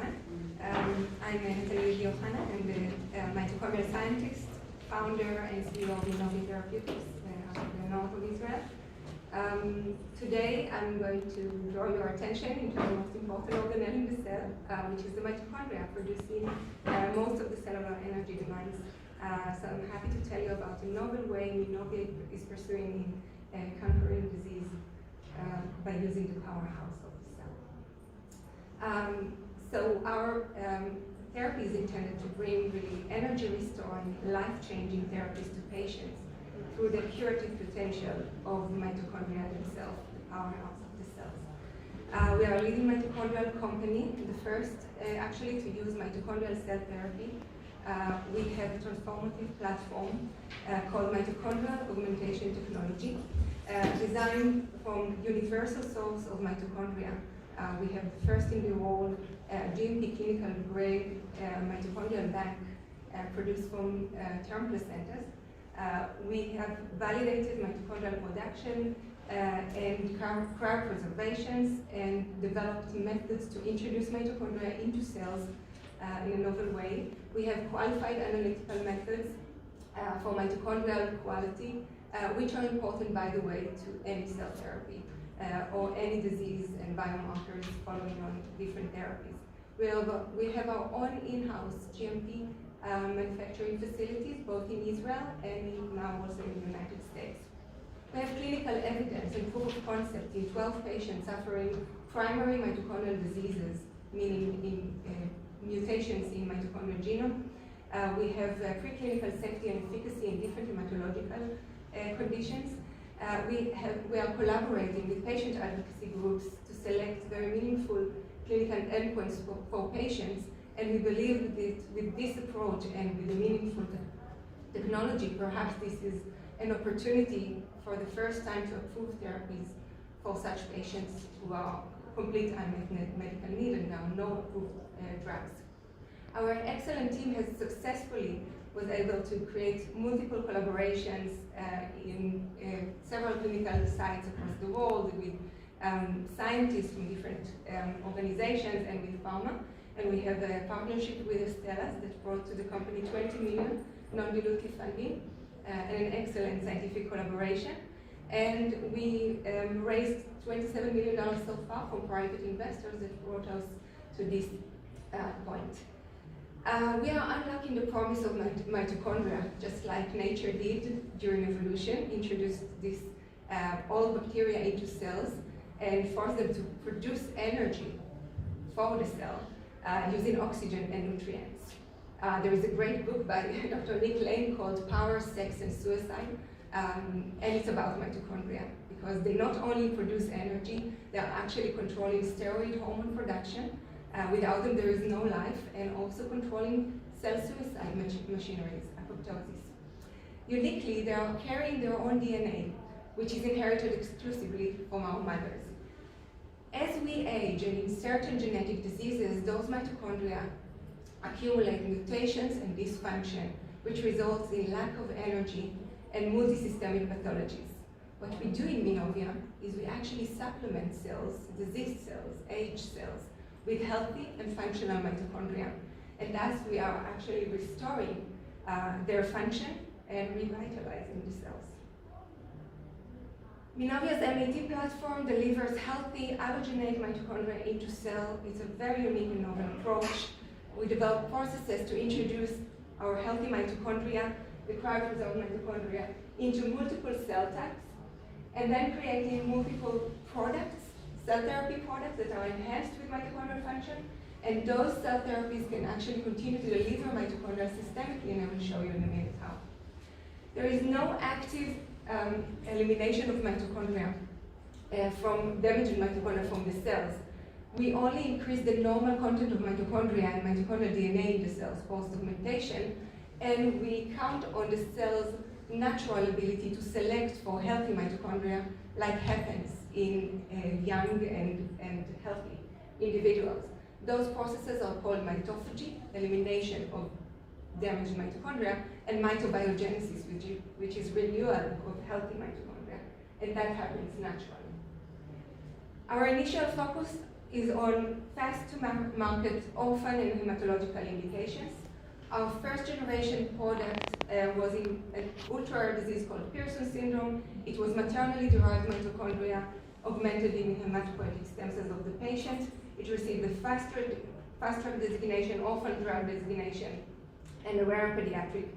everyone. I'm Natalie Yivgi-Ohana. I'm the mitochondrial scientist, founder, and CEO of Minovia Therapeutics out of the north of Israel. Today, I'm going to draw your attention into the most important organelle in the cell, which is the mitochondria, producing most of the cellular energy demands. So I'm happy to tell you about a novel way Minovia is pursuing in conquering disease by using the powerhouse of the cell. So our therapy is intended to bring really energy-restoring, life-changing therapies to patients through the curative potential of mitochondria themselves, the powerhouse of the cells. We are a leading mitochondrial company, the first actually to use mitochondrial cell therapy. We have a transformative platform called mitochondrial augmentation technology, designed from universal source of mitochondria. We have the first in the world GMP clinical grade mitochondrial bank produced from term placentas. We have validated mitochondrial production and cryopreservations and developed methods to introduce mitochondria into cells in a novel way. We have qualified analytical methods for mitochondrial quality, which are important, by the way, to any cell therapy or any disease and biomarkers following on different therapies. We have our own in-house GMP manufacturing facilities, both in Israel and now also in the United States. We have clinical evidence and proof of concept in 12 patients suffering primary mitochondrial diseases, meaning mutations in mitochondrial genome. We have preclinical safety and efficacy in different hematological conditions. We are collaborating with patient advocacy groups to select very meaningful clinical endpoints for patients, and we believe that with this approach and with the meaningful technology, perhaps this is an opportunity for the first time to approve therapies for such patients who are complete unmet medical need and there are no approved drugs. Our excellent team has successfully was able to create multiple collaborations in several clinical sites across the world with scientists from different organizations and with pharma. And we have a partnership with Astellas that brought to the company 20 million non-dilutive funding and an excellent scientific collaboration. And we raised $27 million so far from private investors that brought us to this point. We are unlocking the promise of mitochondria, just like nature did during evolution, introduced this all bacteria into cells and forced them to produce energy for the cell using oxygen and nutrients. There is a great book by Dr. Nick Lane called Power, Sex, and Suicide, and it's about mitochondria because they not only produce energy, they are actually controlling steroid hormone production. Without them, there is no life, and also controlling cell suicide machineries, apoptosis. Uniquely, they are carrying their own DNA, which is inherited exclusively from our mothers. As we age and in certain genetic diseases, those mitochondria accumulate mutations and dysfunction, which results in lack of energy and multisystemic pathologies. What we do in Minovia is we actually supplement cells, diseased cells, aged cells, with healthy and functional mitochondria. And thus we are actually restoring their function and revitalizing the cells. Minovia's MAT platform delivers healthy allogeneic mitochondria into cell. It's a very unique and novel approach. We develop processes to introduce our healthy mitochondria, the cryopreserved mitochondria, into multiple cell types, and then creating multiple products, cell therapy products that are enhanced with mitochondrial function, and those cell therapies can actually continue to deliver mitochondria systemically, and I will show you in a minute how. There is no active elimination of mitochondria from damaged mitochondria from the cells. We only increase the normal content of mitochondria and mitochondrial DNA in the cells post-augmentation, and we count on the cell's natural ability to select for healthy mitochondria, like happens in young and healthy individuals. Those processes are called mitophagy, elimination of damaged mitochondria, and mitobiogenesis, which is renewal of healthy mitochondria, and that happens naturally. Our initial focus is on fast-to-market orphan and hematological indications. Our first generation product was in an ultra-rare disease called Pearson syndrome. It was maternally derived mitochondria augmented in hematopoietic stem cells of the patient. It received the fast track designation, orphan drug designation, and a rare pediatric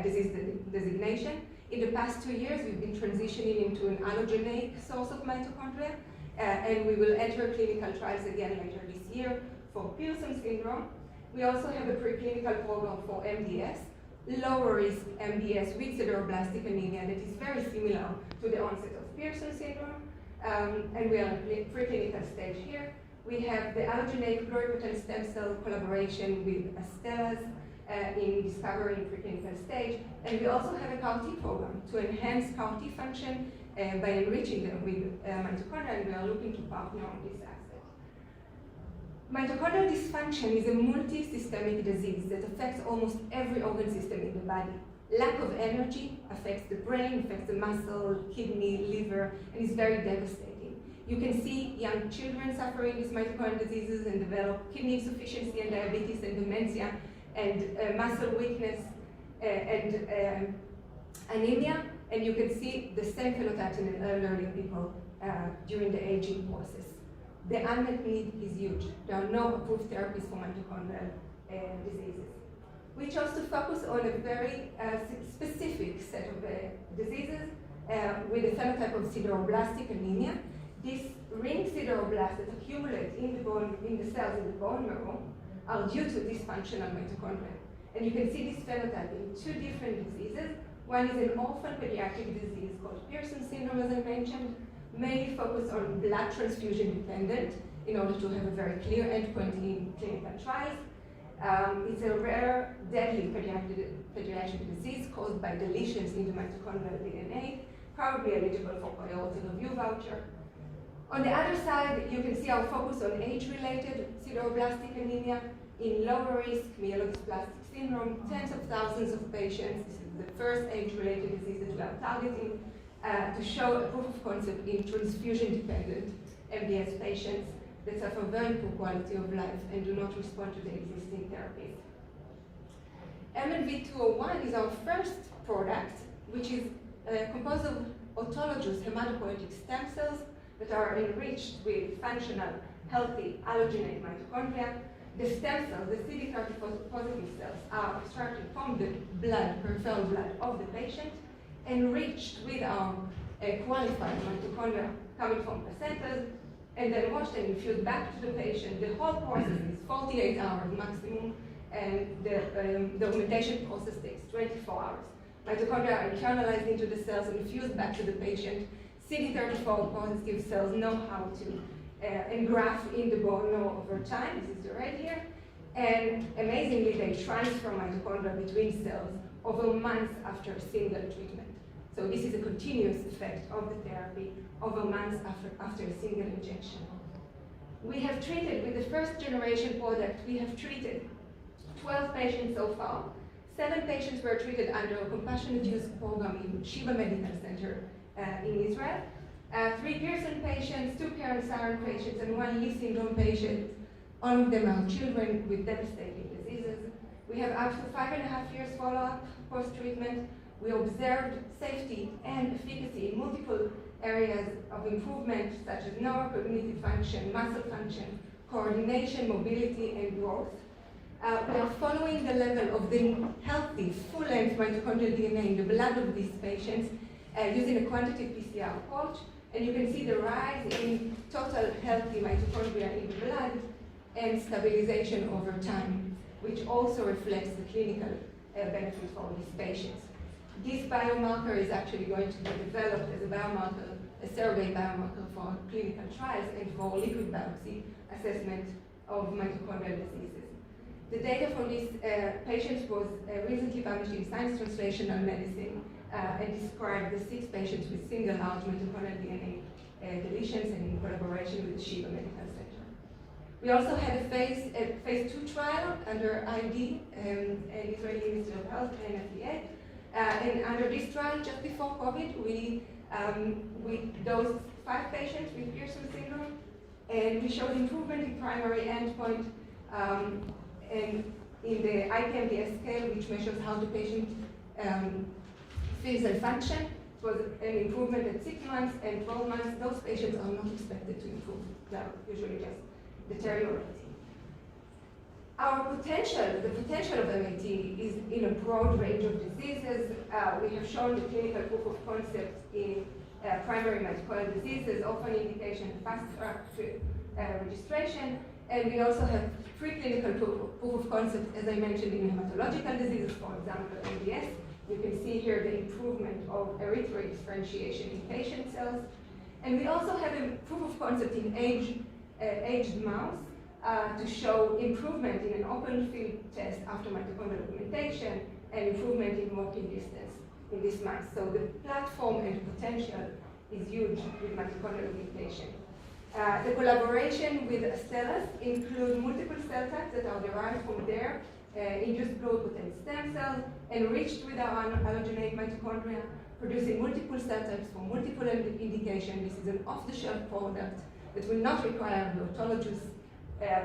disease designation. In the past 2 years, we've been transitioning into an allogeneic source of mitochondria, and we will enter clinical trials again later this year for Pearson syndrome. We also have a preclinical program for MDS, lower risk MDS with sideroblastic anemia that is very similar to the onset of Pearson syndrome, and we are in preclinical stage here. We have the allogeneic pluripotent stem cell collaboration with Astellas in discovery in preclinical stage, and we also have a CAR-T program to enhance CAR-T function by enriching them with mitochondria, and we are looking to partner on this aspect. Mitochondrial dysfunction is a multi-systemic disease that affects almost every organ system in the body. Lack of energy affects the brain, affects the muscle, kidney, liver, and is very devastating. You can see young children suffering with mitochondrial diseases and develop kidney insufficiency and diabetes and dementia and muscle weakness and anemia. And you can see the same phenotypes in elderly people during the aging process. The unmet need is huge. There are no approved therapies for mitochondrial diseases. We chose to focus on a very specific set of diseases with a phenotype of sideroblastic anemia. These ring sideroblasts that accumulate in the bone, in the cells in the bone marrow, are due to dysfunctional mitochondria. And you can see this phenotype in 2 different diseases. One is an orphan pediatric disease called Pearson syndrome, as I mentioned, mainly focused on blood transfusion dependent in order to have a very clear endpoint in clinical trials. It's a rare, deadly pediatric disease caused by deletions in the mitochondrial DNA, probably eligible for priority review voucher. On the other side, you can see our focus on age-related sideroblastic anemia in lower risk myelodysplastic syndrome, tens of thousands of patients. This is the first age-related disease that we are targeting to show a proof of concept in transfusion-dependent MDS patients that suffer very poor quality of life and do not respond to the existing therapies. MNV201 is our first product, which is composed of autologous hematopoietic stem cells that are enriched with functional, healthy, allogeneic mitochondria. The stem cells, the CD34 positive cells, are extracted from the blood, peripheral blood of the patient, enriched with our qualified mitochondria coming from placentas, and then washed and infused back to the patient. The whole process is 48 hours maximum, and the augmentation process takes 24 hours. Mitochondria are internalized into the cells and infused back to the patient. CD34 positive cells know how to engraft in the bone marrow over time. This is the red here. And amazingly, they transfer mitochondria between cells over months after a single treatment. So this is a continuous effect of the therapy over months after a single injection. We have treated, with the first generation product, we have treated 12 patients so far. 7 patients were treated under a compassionate use program in Sheba Medical Center in Israel. 3 Pearson patients, 2 Karen-Saran patients, and 1 Lee syndrome patient. All of them are children with devastating diseases. We have up to 5.5 years follow-up post-treatment. We observed safety and efficacy in multiple areas of improvement, such as neurocognitive function, muscle function, coordination, mobility, and growth. We are following the level of the healthy, full-length mitochondrial DNA in the blood of these patients using a quantitative PCR approach. And you can see the rise in total healthy mitochondria in the blood and stabilization over time, which also reflects the clinical benefit for these patients. This biomarker is actually going to be developed as a biomarker, a surrogate biomarker for clinical trials and for liquid biopsy assessment of mitochondrial diseases. The data from these patients was recently published in Science Translational Medicine and described the 6 patients with single large mitochondrial DNA deletions and in collaboration with the Sheba Medical Center. We also had a phase 2 trial under IND, Israeli Ministry of Health and FDA. And under this trial, just before COVID, we dosed 5 patients with Pearson syndrome And we showed improvement in primary endpoint and in the IPMDS scale, which measures how the patient feels and function. It was an improvement at 6 months and 12 months. Those patients are not expected to improve. They're usually just deteriorating. Our potential, the potential of MAT is in a broad range of diseases. We have shown the clinical proof of concept in primary mitochondrial diseases, orphan indication, fast track registration, and we also have preclinical proof of concept, as I mentioned, in hematological diseases, for example, MDS. You can see here the improvement of erythroid differentiation in patient cells. And we also have a proof of concept in aged mouse to show improvement in an open field test after mitochondrial augmentation and improvement in walking distance in this mouse. So the platform and potential is huge with mitochondrial augmentation. The collaboration with Astellas include multiple cell types that are derived from their induced pluripotent stem cells, enriched with our allogeneic mitochondria, producing multiple cell types for multiple indications. This is an off-the-shelf product that will not require the autologous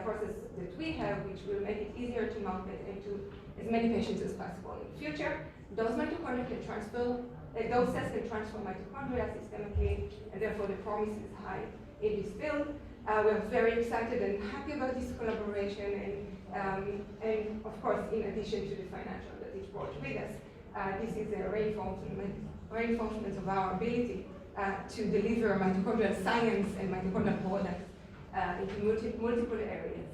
process that we have, which will make it easier to market and to as many patients as possible in the future. Those mitochondria can transfer, those cells can transfer mitochondria systemically, and therefore the promise is high in this field. We're very excited and happy about this collaboration, and of course, in addition to the financial that it brought with us, this is a reinforcement of our ability to deliver mitochondrial science and mitochondrial products into multiple areas.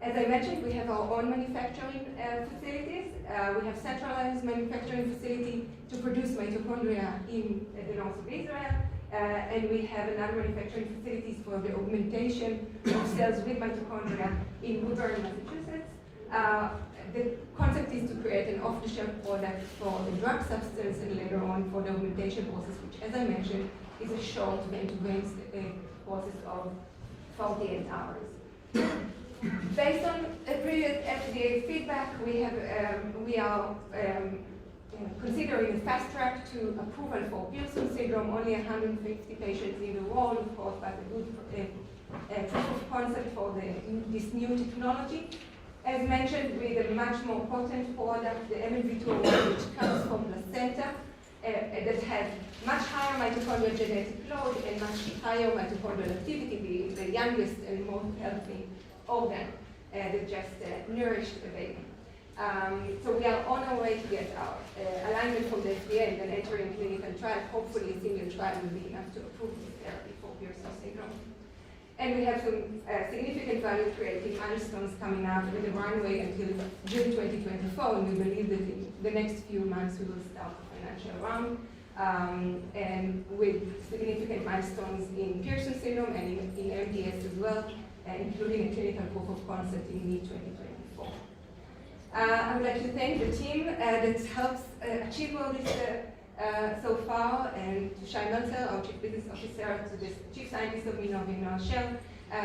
As I mentioned, we have our own manufacturing facilities. We have centralized manufacturing facility to produce mitochondria in the north of Israel. And we have another manufacturing facilities for the augmentation of cells with mitochondria in Woodbury, Massachusetts. The concept is to create an off-the-shelf product for the drug substance and later on for the augmentation process, which, as I mentioned, is a short vein-to-vein process of 48 hours. Based on previous FDA feedback, we are considering a fast track to approval for Pearson syndrome. Only 150 patients in the world, of course, but a good proof of concept for this new technology. As mentioned, with a much more potent product, the MNV201, which comes from placenta, that has much higher mitochondrial genetic load and much higher mitochondrial activity, being the youngest and most healthy organ that just nourished the baby. So we are on our way to get our alignment from the FDA and then entering clinical trial. Hopefully a single trial will be enough to approve this therapy for Pearson syndrome. And we have some significant value-creating milestones coming up with the runway until June 2024, and we believe that in the next few months we will start the financial round, and with significant milestones in Pearson syndrome and in MDS as well, including a clinical proof of concept in mid-2024. I would like to thank the team that helps achieve all this so far, and to Shai Meltzer, our Chief Business Officer, to the Chief Scientist of Minovia, Noah Shell,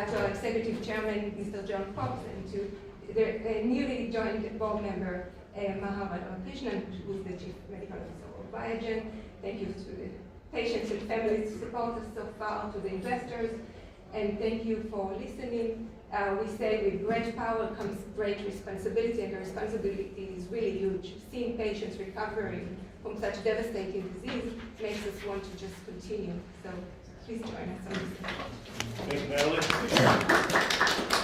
to our Executive Chairman, Mr. John Cox, and to the newly joined board member, Maha Radhakrishnan, who is the Chief Medical Officer of Biogen. Thank you to the patients and families who support us so far, to the investors, and thank you for listening. We say with great power comes great responsibility, and the responsibility is really huge. Seeing patients recovering from such devastating disease makes us want to just continue. So please join us on this. Thanks, Natalie.